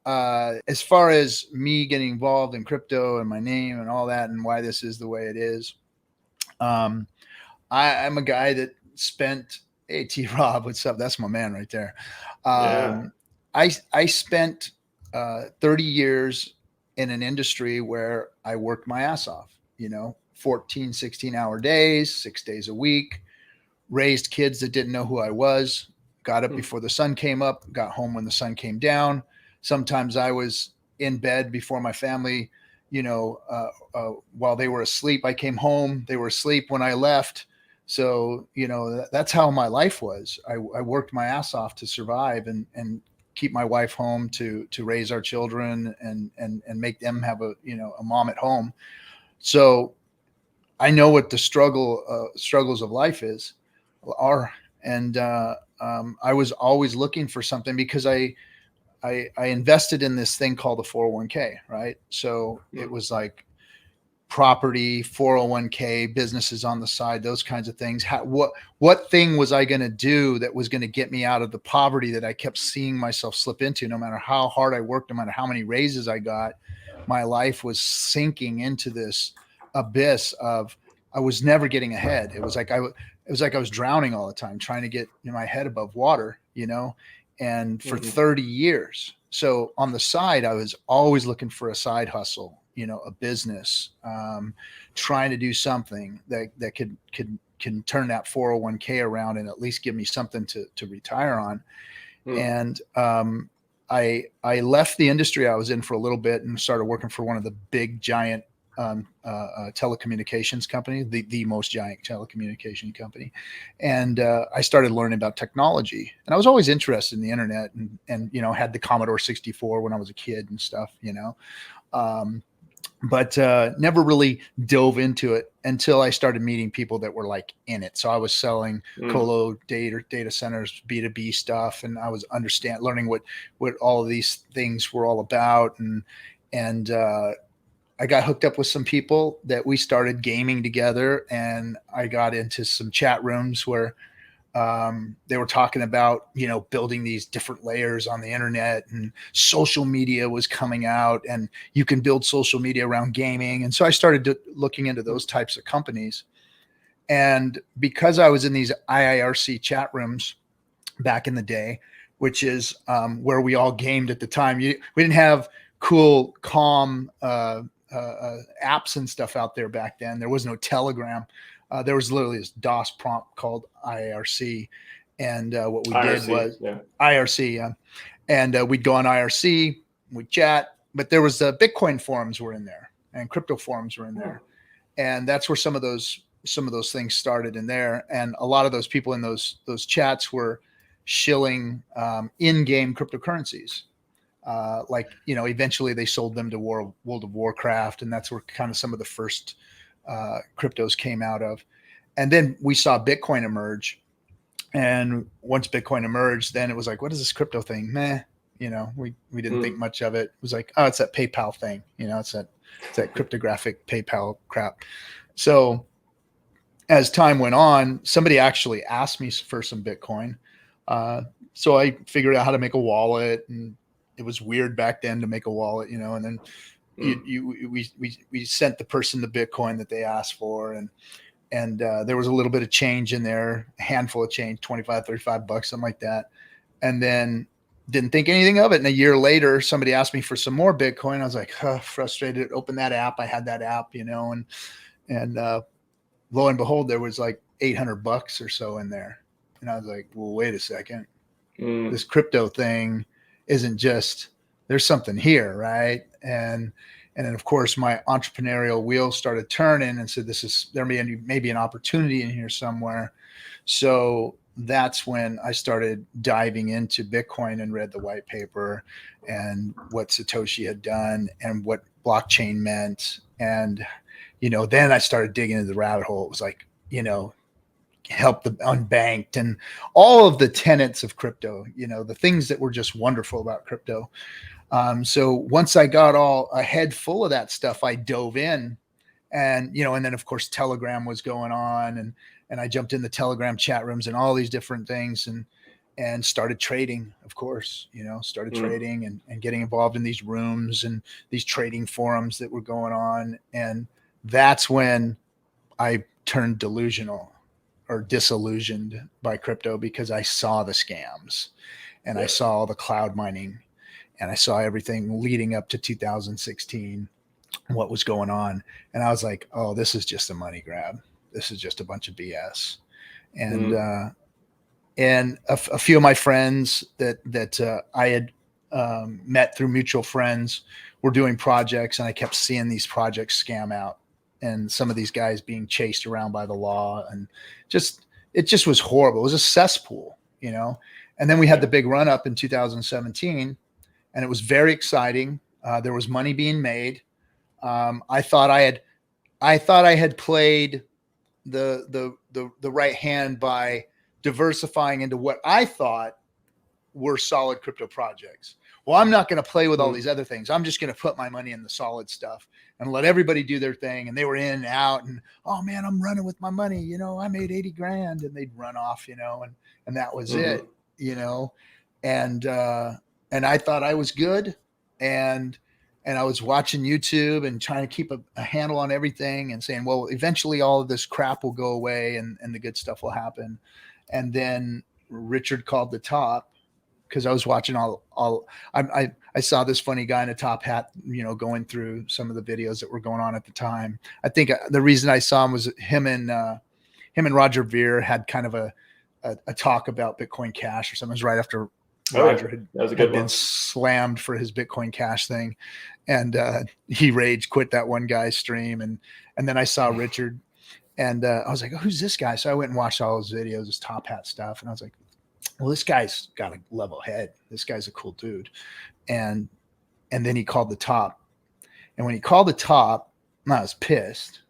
as far as me getting involved in crypto and my name and all that and why this is the way it is, I'm a guy that spent, hey, T Rob, what's up? That's my man right there. I spent 30 years in an industry where I worked my ass off, 14, 16-hour days, 6 days a week, raised kids that didn't know who I was, got up before the sun came up, got home when the sun came down. Sometimes I was in bed before my family, while they were asleep. I came home, they were asleep when I left. So, that's how my life was. I worked my ass off to survive and keep my wife home to raise our children and make them have a mom at home. So I know what the struggles of life are. And I was always looking for something because I invested in this thing called the 401k, right? So it was like property, 401k, businesses on the side, those kinds of things. What thing was I going to do that was going to get me out of the poverty that I kept seeing myself slip into? No matter how hard I worked, no matter how many raises I got, my life was sinking into this abyss of, I was never getting ahead. It was like I was drowning all the time, trying to get my head above water, and for 30 years. So on the side, I was always looking for a side hustle, a business, trying to do something that can turn that 401k around and at least give me something to retire on. And I left the industry I was in for a little bit and started working for one of the big giant telecommunications company, the most giant telecommunication company. And I started learning about technology, and I was always interested in the internet and had the Commodore 64 when I was a kid and stuff, but never really dove into it until I started meeting people that were like in it. So I was selling colo data centers, B2B stuff. And I was learning what all of these things were all about. And I got hooked up with some people that we started gaming together, and I got into some chat rooms where they were talking about, building these different layers on the internet, and social media was coming out, and you can build social media around gaming. And so I started looking into those types of companies. And because I was in these IIRC chat rooms back in the day, which is where we all gamed at the time, we didn't have cool, calm, apps and stuff out there back then. There was no Telegram. There was literally this DOS prompt called IRC. And what we did was IRC. And we'd go on IRC, we'd chat, but there was Bitcoin forums were in there and crypto forums were in there. And that's where some of those things started in there. And a lot of those people in those chats were shilling in-game cryptocurrencies. Eventually they sold them to World of Warcraft, and that's where kind of some of the first cryptos came out of. And then we saw Bitcoin emerge. And once Bitcoin emerged, then it was like, what is this crypto thing? Meh. We didn't think much of it. It was like, oh, it's that PayPal thing. It's that cryptographic PayPal crap. So as time went on, somebody actually asked me for some Bitcoin. So I figured out how to make a wallet, and it was weird back then to make a wallet, and then we sent the person the Bitcoin that they asked for. And there was a little bit of change in there, a handful of change, 25, 35 bucks, something like that. And then didn't think anything of it. And a year later, somebody asked me for some more Bitcoin. I was like, frustrated. Opened that app. I had that app, and lo and behold, there was like 800 bucks or so in there. And I was like, well, wait a second. This crypto thing isn't just, there's something here, right? And then of course my entrepreneurial wheel started turning and said, there may be an opportunity in here somewhere. So that's when I started diving into Bitcoin and read the white paper and what Satoshi had done and what blockchain meant. And, then I started digging into the rabbit hole. It was like, help the unbanked and all of the tenets of crypto, the things that were just wonderful about crypto. So once I got all a head full of that stuff, I dove in and then of course Telegram was going on and I jumped in the Telegram chat rooms and all these different things. and started trading, of course, started trading and getting involved in these rooms and these trading forums that were going on. And that's when I turned delusional or disillusioned by crypto, because I saw the scams and I saw all the cloud mining and I saw everything leading up to 2016, what was going on. And I was like, oh, this is just a money grab. This is just a bunch of BS. And a few of my friends that I had met through mutual friends were doing projects, and I kept seeing these projects scam out, and some of these guys being chased around by the law, and it just was horrible. It was a cesspool, And then we had the big run up in 2017, and it was very exciting. There was money being made. I thought I had played the right hand by diversifying into what I thought were solid crypto projects. Well, I'm not going to play with all these other things. I'm just going to put my money in the solid stuff and let everybody do their thing. And they were in and out, and, oh man, I'm running with my money. I made 80 grand, and they'd run off, and that was it, and I thought I was good. And I was watching YouTube and trying to keep a handle on everything and saying, well, eventually all of this crap will go away and the good stuff will happen. And then Richard called the top, because I was watching I saw this funny guy in a top hat, going through some of the videos that were going on at the time. I think the reason I saw him was him and Roger Ver had kind of a talk about Bitcoin Cash or something. It was right after Roger had been slammed for his Bitcoin Cash thing. And he rage quit that one guy's stream. And then I saw Richard, and I was like, oh, who's this guy? So I went and watched all his videos, his top hat stuff. And I was like, well, this guy's got a level head. This guy's a cool dude. And then he called the top. And when he called the top, I was pissed,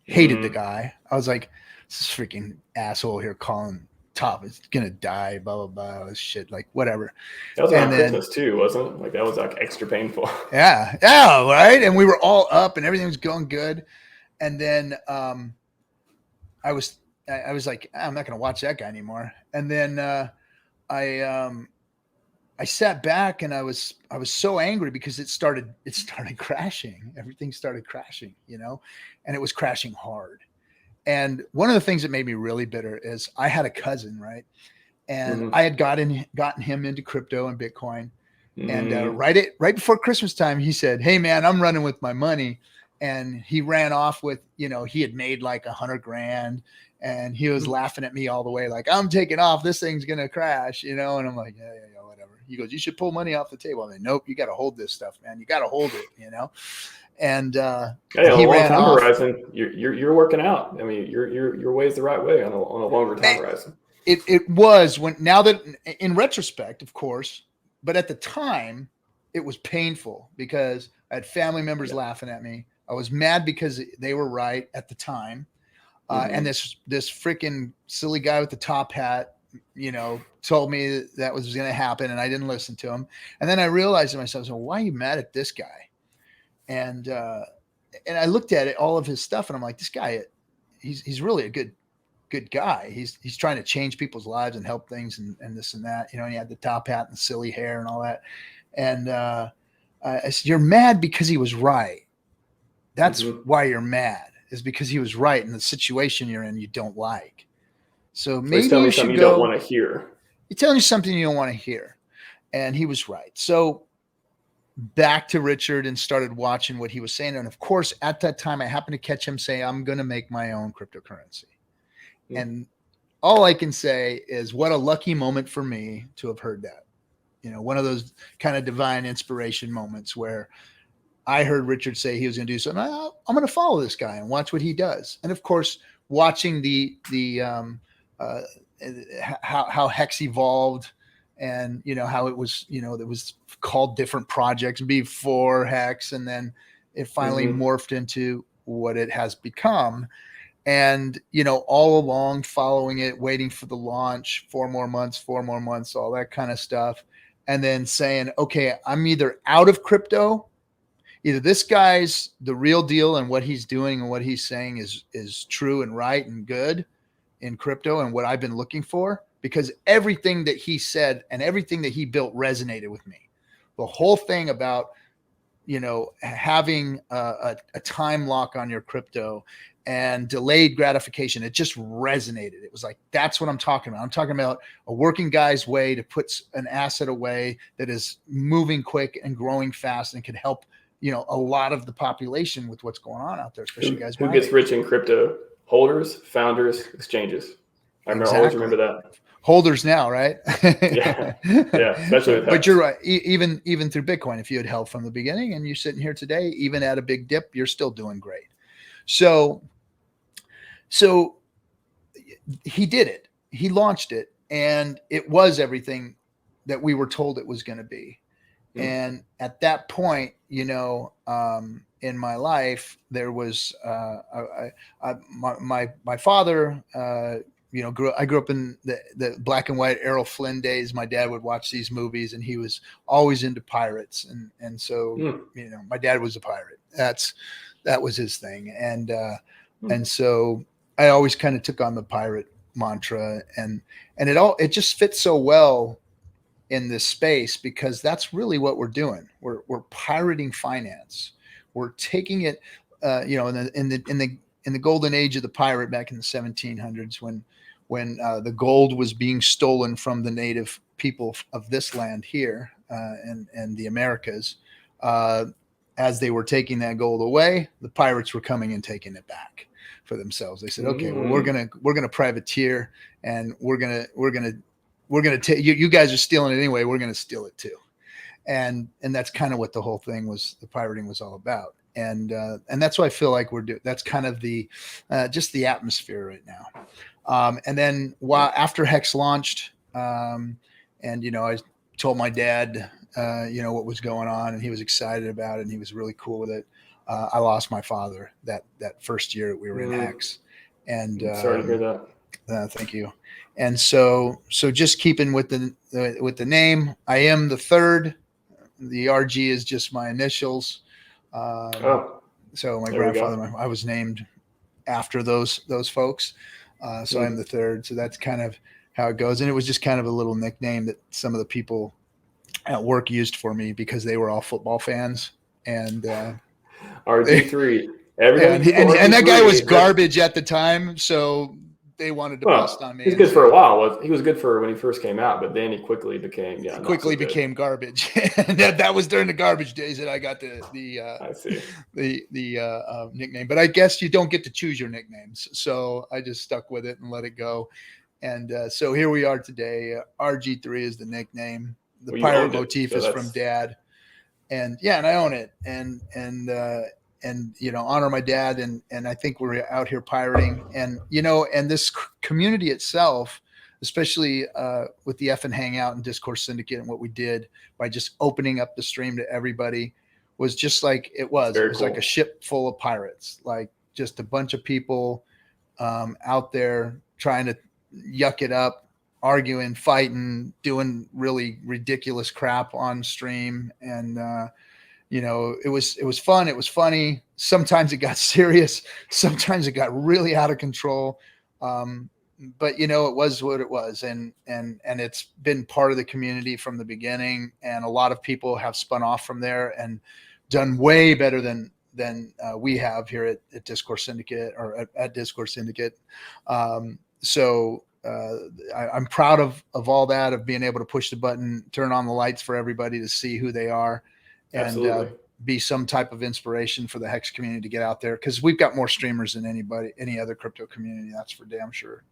hated the guy. I was like, this freaking asshole here calling top is gonna die, blah blah blah, all this shit, like whatever. That was around Christmas too, wasn't it? Like that was like extra painful. Yeah, right. And we were all up and everything was going good. And then I was like, I'm not gonna watch that guy anymore. And then I sat back, and I was so angry because it started crashing. Everything started crashing, and it was crashing hard. And one of the things that made me really bitter is I had a cousin, right? And I had gotten him into crypto and Bitcoin. And right before Christmas time, he said, hey man, I'm running with my money. And he ran off with, he had made like 100 grand, and he was laughing at me all the way. Like, I'm taking off, this thing's going to crash, and I'm like, yeah, whatever. He goes, you should pull money off the table. I'm like, nope, you got to hold this stuff, man. You got to hold it, And hey, on a long time horizon, you're working out. I mean, your way is the right way on a longer time horizon. It was now that in retrospect, of course, but at the time it was painful because I had family members laughing at me. I was mad because they were right at the time. And this freaking silly guy with the top hat, told me that was going to happen, and I didn't listen to him. And then I realized to myself, so why are you mad at this guy? And I looked at it, all of his stuff, and I'm like, this guy, he's really a good guy. He's trying to change people's lives and help things and this and that. He had the top hat and the silly hair and all that. And I said, you're mad because he was right. That's why you're mad, is because he was right in the situation you're in you don't like. So maybe you should you don't want to hear. He's telling you something you don't want to hear. And he was right. So back to Richard and started watching what he was saying. And of course, at that time, I happened to catch him say, I'm going to make my own cryptocurrency. And all I can say is what a lucky moment for me to have heard that. One of those kind of divine inspiration moments where I heard Richard say he was going to do something. I'm going to follow this guy and watch what he does. And of course, watching how Hex evolved, and how it was, it was called different projects before Hex, and then it finally morphed into what it has become. And all along following it, waiting for the launch, 4 more months, all that kind of stuff, and then saying, okay, I'm either out of crypto, either this guy's the real deal and what he's doing and what he's saying is true and right and good in crypto and what I've been looking for, because everything that he said and everything that he built resonated with me. The whole thing about, having a time lock on your crypto and delayed gratification, it just resonated. It was like, that's what I'm talking about. I'm talking about a working guy's way to put an asset away that is moving quick and growing fast and can help, a lot of the population with what's going on out there, especially guys. Who gets rich in crypto? Holders, founders, exchanges. Always remember that. Holders now, right? yeah, especially with but you're right. Even through Bitcoin, if you had held from the beginning and you're sitting here today, even at a big dip, you're still doing great. So he did it. He launched it, and it was everything that we were told it was going to be. And at that point, in my life, there was my father. I grew up in the black and white Errol Flynn days. My dad would watch these movies, and he was always into pirates, and so my dad was a pirate. That was his thing, and so I always kind of took on the pirate mantra, and it just fits so well in this space, because that's really what we're doing. We're pirating finance. We're taking it, in the golden age of the pirate back in the 1700s, when the gold was being stolen from the native people of this land here and the Americas. As they were taking that gold away, the pirates were coming and taking it back for themselves. They said, okay, well, we're gonna privateer, and we're gonna take you guys are stealing it anyway. We're gonna steal it too, and that's kind of what the whole thing was. The pirating was all about, and that's what I feel like we're doing. That's kind of the just the atmosphere right now. And then after Hex launched, and I told my dad, what was going on, and he was excited about it, and he was really cool with it. I lost my father that first year that we were in Hex, and sorry to hear that. Thank you. And so just keeping with the name, I am the third. The RG is just my initials. So my grandfather, I was named after those folks. So I'm the third. So that's kind of how it goes. And it was just kind of a little nickname that some of the people at work used for me, because they were all football fans. And RG3. And that guy was garbage at the time. So they wanted to bust on me. He's good for a while. He was good for when he first came out, but then he quickly became became garbage. that was during the garbage days that I got the nickname. But I guess you don't get to choose your nicknames, so I just stuck with it and let it go. And so here we are today. RG3 is the nickname. The pirate motif is from Dad, and I own it. And honor my dad, and I think we're out here pirating, and this community itself, especially with the F and Hangout and Discourse Syndicate, and what we did by just opening up the stream to everybody, was just like it was like a ship full of pirates, like just a bunch of people out there trying to yuck it up, arguing, fighting, doing really ridiculous crap on stream, and it was fun. It was funny. Sometimes it got serious. Sometimes it got really out of control. But it was what it was. And it's been part of the community from the beginning. And a lot of people have spun off from there and done way better than we have here at Discourse Syndicate, or at Discourse Syndicate. So I'm proud of all that, of being able to push the button, turn on the lights for everybody to see who they are. And be some type of inspiration for the Hex community to get out there, because we've got more streamers than any other crypto community. That's for damn sure.